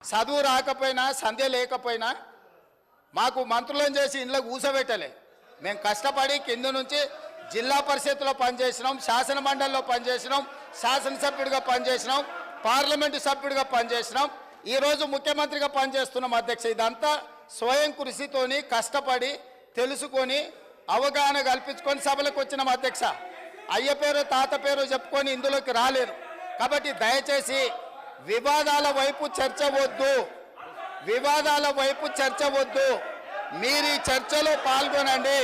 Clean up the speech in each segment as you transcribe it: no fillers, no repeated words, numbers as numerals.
చదువు రాకపోయినా సంధ్య లేకపోయినా మాకు మంత్రులను చేసి ఇంట్లో కూసబెట్టలే. మేము కష్టపడి కింద నుంచి జిల్లా పరిషత్లో పనిచేసినాం, శాసన మండలిలో పనిచేసినాం, శాసనసభ్యుడిగా పనిచేసినాం, పార్లమెంటు సభ్యుడిగా పనిచేసినాం, ఈరోజు ముఖ్యమంత్రిగా పనిచేస్తున్నాం అధ్యక్ష. ఇదంతా స్వయం కృషితోని కష్టపడి తెలుసుకొని అవగాహన కల్పించుకొని సభలకు వచ్చినాం అధ్యక్ష. అయ్య పేరు తాత పేరు చెప్పుకొని ఇందులోకి రాలేరు. కాబట్టి దయచేసి వివాదాల వైపు చర్చ వద్దు, వివాదాల వైపు చర్చ వద్దు. మీరు ఈ చర్చలో పాల్గొనండి,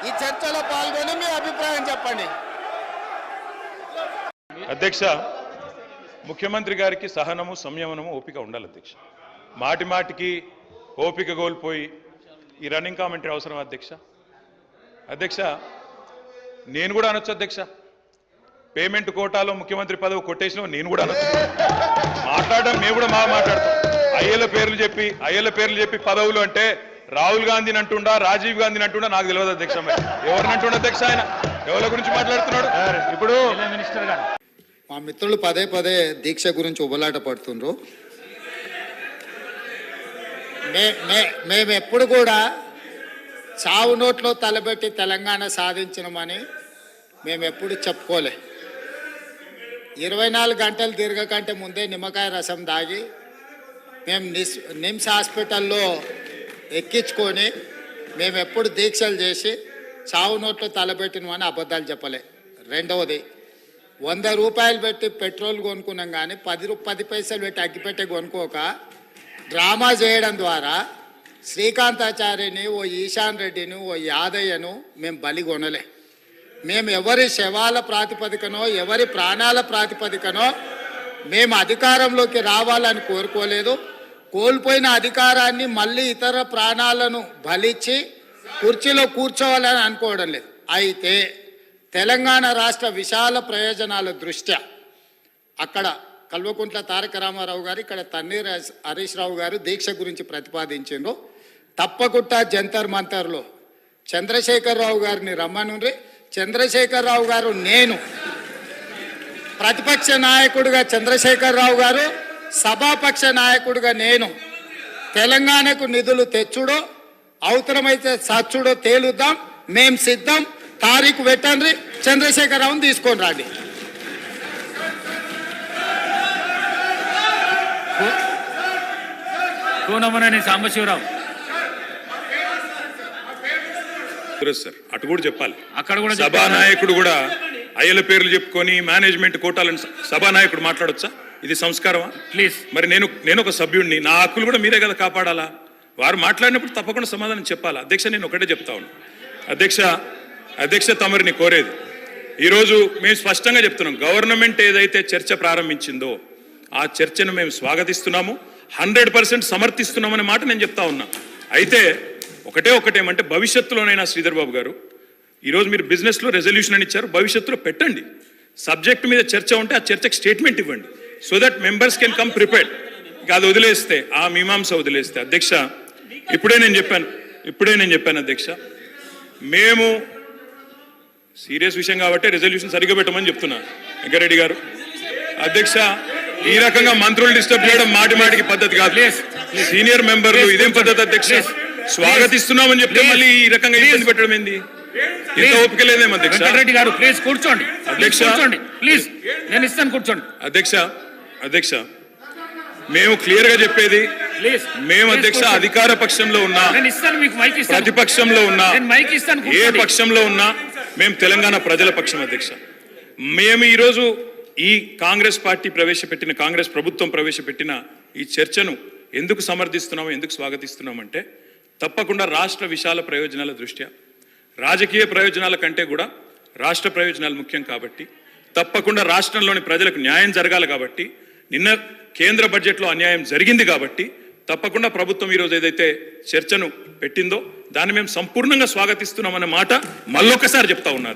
ఈ చర్చలో పాల్గొని మీ అభిప్రాయం చెప్పండి. అధ్యక్ష, ముఖ్యమంత్రి గారికి సహనము సంయమనము ఓపిక ఉండాలి అధ్యక్ష. మాటి మాటికి ఓపిక కోల్పోయి ఈ రన్నింగ్ కామెంటరీ అవసరం అధ్యక్ష. అధ్యక్ష, నేను కూడా అనొచ్చు అధ్యక్ష, పేమెంట్ కోటాలో ముఖ్యమంత్రి పదవి కొట్టేసిన నేను కూడా అనొచ్చు. మాట్లాడడం మేము కూడా మాట్లాడతాం. అయ్యల పేర్లు చెప్పి పదవులు అంటే రాహుల్ గాంధీని అంటుండా, రాజీవ్ గాంధీని అంటుండా నాకు తెలియదు అధ్యక్ష. ఎవరిని అంటుండ అధ్యక్ష? ఆయన ఎవరి గురించి మాట్లాడుతున్నాడు? ఇప్పుడు మినిస్టర్ గారు మా మిత్రులు పదే పదే దీక్ష గురించి ఉబలాట పడుతుండ్రు. మేము ఎప్పుడు కూడా చావు నోట్లో తలబెట్టి తెలంగాణ సాధించినమని మేము ఎప్పుడు చెప్పుకోలే. 24 గంటలు తిరగకంటే ముందే నిమ్మకాయ రసం దాగి మేము నిమ్స్ హాస్పిటల్లో ఎక్కించుకొని మేము ఎప్పుడు దీక్షలు చేసి చావు నోట్లో తలబెట్టినమని అబద్ధాలు చెప్పలే. రెండవది, 100 రూపాయలు పెట్టి పెట్రోల్ కొనుక్కున్నాం కానీ 10 పైసలు పెట్టి అగ్గిపెట్టే కొనుక్కోక డ్రామా చేయడం ద్వారా శ్రీకాంతాచార్యని, ఓ ఈశాన్ రెడ్డిని, ఓ యాదయ్యను మేము బలి కొనలే. మేము ఎవరి శవాల ప్రాతిపదికనో ఎవరి ప్రాణాల ప్రాతిపదికనో మేము అధికారంలోకి రావాలని కోరుకోలేదు. కోల్పోయిన అధికారాన్ని మళ్ళీ ఇతర ప్రాణాలను బలిచ్చి కుర్చీలో కూర్చోవాలని అనుకోవడం లేదు. అయితే తెలంగాణ రాష్ట్ర విశాల ప్రయోజనాల దృష్ట్యా అక్కడ కల్వకుంట్ల తారక రామారావు గారు, ఇక్కడ తన్నీర్ హరీష్ రావు గారు దీక్ష గురించి ప్రతిపాదించారు. తప్పకుండా జంతర్ మంతర్లో చంద్రశేఖరరావు గారిని రమ్మనుండ్రి. చంద్రశేఖరరావు గారు, నేను ప్రతిపక్ష నాయకుడిగా చంద్రశేఖరరావు గారు, సభాపక్ష నాయకుడిగా నేను తెలంగాణకు నిధులు తెచ్చుడో అవసరమైతే సచ్చుడో తేలుద్దాం. మేం సిద్ధం. తారీఖు పెట్టండి, చంద్రశేఖరరావుని తీసుకొని రండి. సాంబశివరావు సార్ అటు కూడా చెప్పాలి. అక్కడ కూడా సభానాయకుడు కూడా అయ్యల పేర్లు చెప్పుకొని మేనేజ్మెంట్ కోటాలను సభానాయకుడు మాట్లాడొచ్చా? ఇది సంస్కారమా? ప్లీజ్. మరి నేను ఒక సభ్యుడిని, నా హక్కులు కూడా మీరే కదా కాపాడాలా? వారు మాట్లాడినప్పుడు తప్పకుండా సమాధానం చెప్పాలా? అధ్యక్ష, నేను ఒకటే చెప్తా ఉన్నాను అధ్యక్ష, తమరిని కోరేది ఈరోజు మేము స్పష్టంగా చెప్తున్నాం. గవర్నమెంట్ ఏదైతే చర్చ ప్రారంభించిందో ఆ చర్చను మేము స్వాగతిస్తున్నాము, 100% సమర్థిస్తున్నామనే మాట నేను చెప్తా ఉన్నా. అయితే ఒకటేమంటే భవిష్యత్తులోనైనా శ్రీధర్ బాబు గారు, ఈరోజు మీరు బిజినెస్లో రెజల్యూషన్ అని ఇచ్చారు, భవిష్యత్తులో పెట్టండి. సబ్జెక్ట్ మీద చర్చ ఉంటే ఆ చర్చకు స్టేట్మెంట్ ఇవ్వండి, so that members can come prepared. ఇక అది వదిలేస్తే, ఆ మీమాంస వదిలేస్తే అధ్యక్ష, ఇప్పుడే నేను చెప్పాను అధ్యక్ష, మేము సీరియస్ విషయం కాబట్టి రెజల్యూషన్ సరిగ్గా పెట్టమని చెప్తున్నాను వెంకరెడ్డి గారు. అధ్యక్ష, ఈ రకంగా మంత్రులు డిస్టర్బ్ చేయడం మాటికి పద్ధతి కాదు. సీనియర్ మెంబర్లు ఇదేం పద్ధతి అధ్యక్ష? స్వాగతిస్తున్నామని చెప్తే మళ్ళీ ఈ రకంగా ఇబ్బంది పెట్టడం ఏంది? ఎంత ఓపిక లేదేమో అధ్యక్ష. రెడ్డి గారు ప్లీజ్ కూర్చోండి. అధ్యక్ష ప్లీజ్, నేను ఇస్తాను, కూర్చోండి. అధ్యక్ష, మేము క్లియర్ గా చెప్పేది, మేము అధ్యక్ష అధికార పక్షంలో ఉన్నా, ప్రతిపక్షంలో ఉన్నా, ఏ పక్షంలో ఉన్నా మేము తెలంగాణ ప్రజల పక్షం అధ్యక్ష. మేము ఈరోజు ఈ కాంగ్రెస్ ప్రభుత్వం ప్రవేశపెట్టిన ఈ చర్చను ఎందుకు సమర్థిస్తున్నామో, ఎందుకు స్వాగతిస్తున్నామంటే, తప్పకుండా రాష్ట్ర విశాల ప్రయోజనాల దృష్ట్యా, రాజకీయ ప్రయోజనాల కంటే కూడా రాష్ట్ర ప్రయోజనాలు ముఖ్యం కాబట్టి, తప్పకుండా రాష్ట్రంలోని ప్రజలకు న్యాయం జరగాలి కాబట్టి, నిన్న కేంద్ర బడ్జెట్లో అన్యాయం జరిగింది కాబట్టి తప్పకుండా ప్రభుత్వం ఈరోజు ఏదైతే చర్చను పెట్టిందో దాన్ని మేము సంపూర్ణంగా స్వాగతిస్తున్నామన్న మాట మళ్ళొకసారి చెప్తా ఉన్నా.